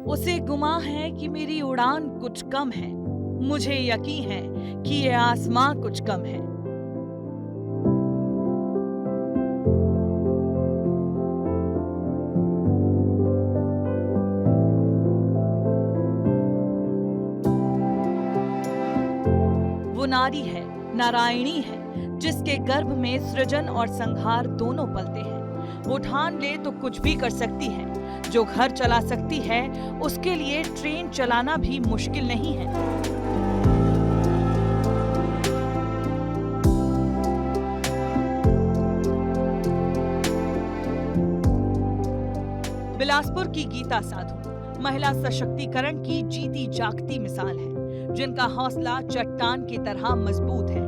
उसे गुमा है कि मेरी उड़ान कुछ कम है। मुझे यकीन है कि ये आसमां कुछ कम है। वो नारी है, नारायणी है, जिसके गर्भ में सृजन और संहार दोनों पलते हैं। वो ठान ले तो कुछ भी कर सकती है। जो घर चला सकती है, उसके लिए ट्रेन चलाना भी मुश्किल नहीं है। बिलासपुर की गीता साधु महिला सशक्तिकरण की जीती जागती मिसाल है, जिनका हौसला चट्टान की तरह मजबूत है।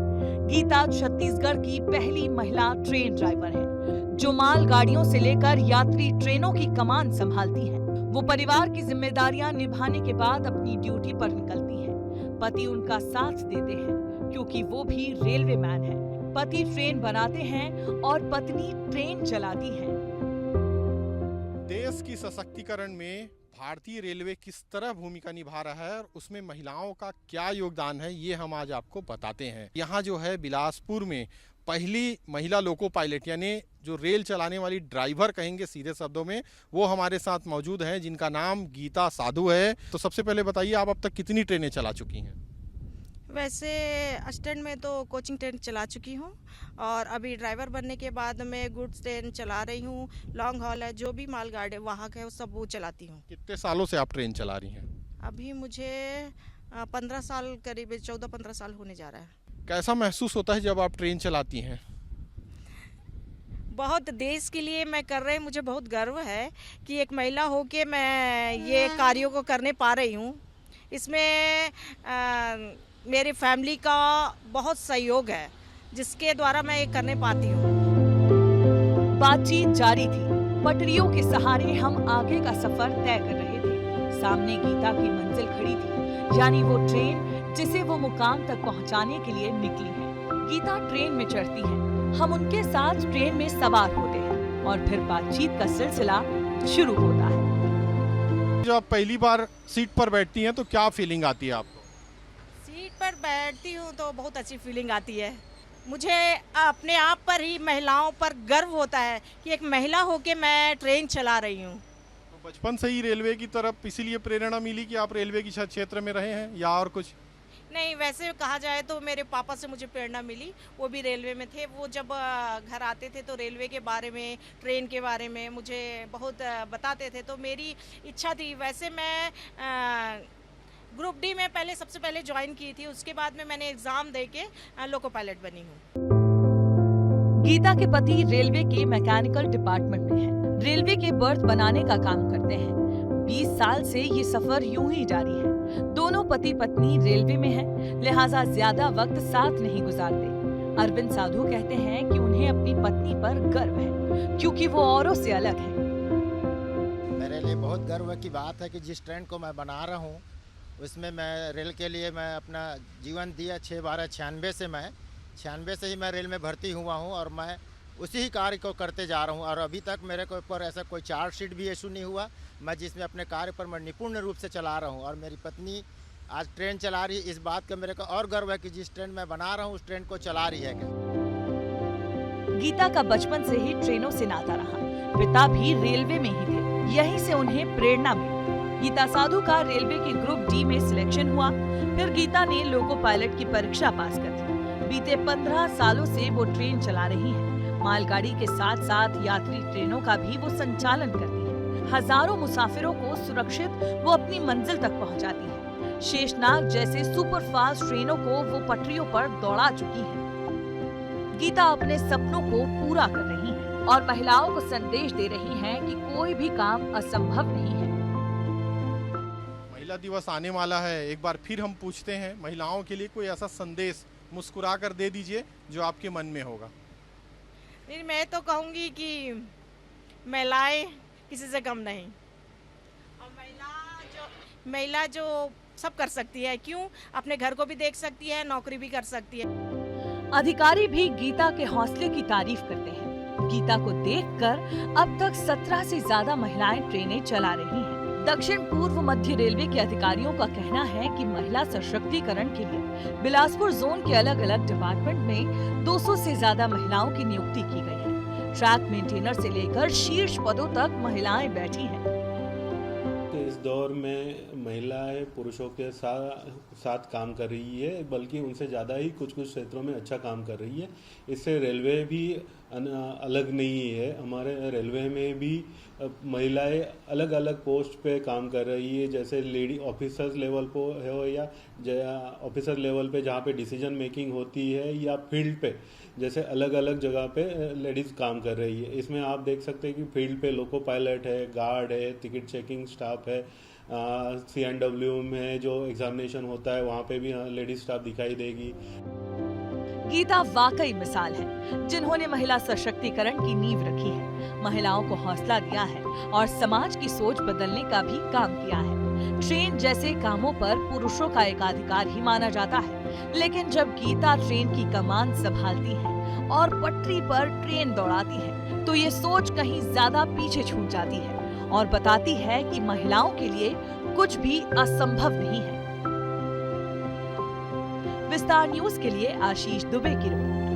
गीता छत्तीसगढ़ की पहली महिला ट्रेन ड्राइवर है, जो माल गाड़ियों से लेकर यात्री ट्रेनों की कमान संभालती है। वो परिवार की जिम्मेदारियां निभाने के बाद अपनी ड्यूटी पर निकलती हैं। पति उनका साथ देते हैं, क्योंकि वो भी रेलवे मैन है। पति ट्रेन बनाते हैं और पत्नी ट्रेन चलाती है। देश की सशक्तिकरण में भारतीय रेलवे किस तरह भूमिका निभा रहा है और उसमें महिलाओं का क्या योगदान है, ये हम आज आपको बताते हैं। यहाँ जो है बिलासपुर में पहली महिला लोको पायलट यानी जो रेल चलाने वाली ड्राइवर कहेंगे सीधे शब्दों में, वो हमारे साथ मौजूद हैं, जिनका नाम गीता साधु है। तो सबसे पहले बताइए, आप अब तक कितनी ट्रेनें चला चुकी हैं? वैसे स्टैंड में तो कोचिंग ट्रेन चला चुकी हूँ और अभी ड्राइवर बनने के बाद मैं गुड्स ट्रेन चला रही हूँ। लॉन्ग हॉल है, जो भी मालगाड़ी वाहक है वो सब वो चलाती हूँ। कितने सालों से आप ट्रेन चला रही हैं? अभी मुझे 15 साल, करीब 14-15 साल होने जा रहा है। कैसा महसूस होता है जब आप ट्रेन चलाती हैं? बहुत देश के लिए मैं कर रही, मुझे बहुत गर्व है कि एक महिला होके मैं ये कार्यों को करने पा रही हूँ। इसमें मेरी फैमिली का बहुत सहयोग है, जिसके द्वारा मैं ये करने पाती हूँ। बातचीत जारी थी। पटरियों के सहारे हम आगे का सफर तय कर रहे थे। सामने गीता की मंजिल खड़ी थी, यानी वो ट्रेन जिसे वो मुकाम तक पहुंचाने के लिए निकली है। गीता ट्रेन में चढ़ती है, हम उनके साथ ट्रेन में सवार होते हैं और फिर बातचीत का सिलसिला शुरू होता है। जब आप पहली बार सीट पर बैठती हैं तो क्या फीलिंग आती है आपको? सीट पर बैठती हूँ तो बहुत अच्छी फीलिंग आती है। मुझे अपने आप पर ही, महिलाओं पर गर्व होता है कि एक महिला होके मैं ट्रेन चला रही हूँ। तो बचपन से ही रेलवे की तरफ इसीलिए प्रेरणा मिली कि आप रेलवे की क्षेत्र में रहे हैं, या और कुछ? नहीं, वैसे कहा जाए तो मेरे पापा से मुझे प्रेरणा मिली। वो भी रेलवे में थे। वो जब घर आते थे तो रेलवे के बारे में, ट्रेन के बारे में मुझे बहुत बताते थे, तो मेरी इच्छा थी। वैसे मैं ग्रुप डी में पहले सबसे पहले ज्वाइन की थी, उसके बाद में मैंने एग्जाम दे के लोको पायलट बनी हूँ। गीता के पति रेलवे के मैकेनिकल डिपार्टमेंट में हैं। रेलवे के बर्थ बनाने का काम करते हैं। 20 साल से ये सफर यूं ही जारी है। दोनों पति पत्नी रेलवे में हैं, लिहाजा ज्यादा वक्त साथ नहीं गुजारते। अरविंद साधु कहते हैं कि उन्हें अपनी पत्नी पर गर्व है, क्योंकि वो औरों से अलग है। मेरे लिए बहुत गर्व की बात है कि जिस ट्रेन को मैं बना रहा हूँ उसमें मैं रेल के लिए मैं अपना जीवन दिया। 6/12/96 से मैं 96 से ही मैं रेल में भर्ती हुआ हूँ और मैं उसी ही कार्य को करते जा रहा हूँ। और अभी तक मेरे को ऊपर ऐसा कोई चार्जशीट भी इशू नहीं हुआ, मैं जिसमें अपने कार्य पर मैं निपुण रूप से चला रहा हूँ। और मेरी पत्नी आज ट्रेन चला रही है, इस बात का मेरे को और गर्व है कि जिस ट्रेन मैं बना रहा हूँ उस ट्रेन को चला रही है। गीता का बचपन से ही ट्रेनों से नाता रहा। पिता भी रेलवे में ही थे, यहीं से उन्हें प्रेरणा मिली। गीता साधु का रेलवे के ग्रुप डी में सिलेक्शन हुआ। फिर गीता ने लोको पायलट की परीक्षा पास कर दी। बीते 15 सालों से वो ट्रेन चला रही हैं। मालगाड़ी के साथ साथ यात्री ट्रेनों का भी वो संचालन करती है। हजारों मुसाफिरों को सुरक्षित वो अपनी मंजिल तक पहुंचाती है। शेषनाग जैसे सुपरफास्ट ट्रेनों को वो पटरियों पर दौड़ा चुकी है। गीता अपने सपनों को पूरा कर रही है और महिलाओं को संदेश दे रही हैं कि कोई भी काम असंभव नहीं है। महिला दिवस आने वाला है, एक बार फिर हम पूछते हैं, महिलाओं के लिए कोई ऐसा संदेश मुस्कुरा कर दे दीजिए जो आपके मन में होगा। नहीं, मैं तो कहूँगी कि महिलाएं किसी से कम नहीं, और महिला जो सब कर सकती है। क्यों? अपने घर को भी देख सकती है, नौकरी भी कर सकती है। अधिकारी भी गीता के हौसले की तारीफ करते हैं। गीता को देखकर अब तक 17 से ज्यादा महिलाएं ट्रेनें चला रही हैं। दक्षिण पूर्व मध्य रेलवे के अधिकारियों का कहना है कि महिला सशक्तिकरण के लिए बिलासपुर जोन के अलग अलग डिपार्टमेंट में 200 से ज्यादा महिलाओं की नियुक्ति की गई है। ट्रैक मेंटेनर से लेकर शीर्ष पदों तक महिलाएं बैठी हैं। इस दौर में महिलाएं पुरुषों के साथ काम कर रही है, बल्कि उनसे ज़्यादा ही कुछ क्षेत्रों में अच्छा काम कर रही है। इससे रेलवे भी अलग नहीं है। हमारे रेलवे में भी महिलाएं अलग अलग पोस्ट पे काम कर रही है, जैसे लेडी ऑफिसर्स लेवल पे हो या ऑफिसर लेवल पे जहाँ पे डिसीजन मेकिंग होती है, या फील्ड पे जैसे अलग अलग जगह पे लेडीज़ काम कर रही है। इसमें आप देख सकते हैं कि फील्ड पे लोको पायलट है, गार्ड है, टिकट चेकिंग स्टाफ है, CNW में जो एग्जामिनेशन होता है वहाँ पे भी लेडीज स्टाफ दिखाई देगी। गीता वाकई मिसाल है, जिन्होंने महिला सशक्तिकरण की नींव रखी है, महिलाओं को हौसला दिया है और समाज की सोच बदलने का भी काम किया है। ट्रेन जैसे कामों पर पुरुषों का एकाधिकार ही माना जाता है, लेकिन जब गीता ट्रेन की कमान संभालती है और पटरी पर ट्रेन दौड़ाती है, तो ये सोच कहीं ज्यादा पीछे छूट जाती है और बताती है कि महिलाओं के लिए कुछ भी असंभव नहीं है। विस्तार न्यूज के लिए आशीष दुबे की रिपोर्ट।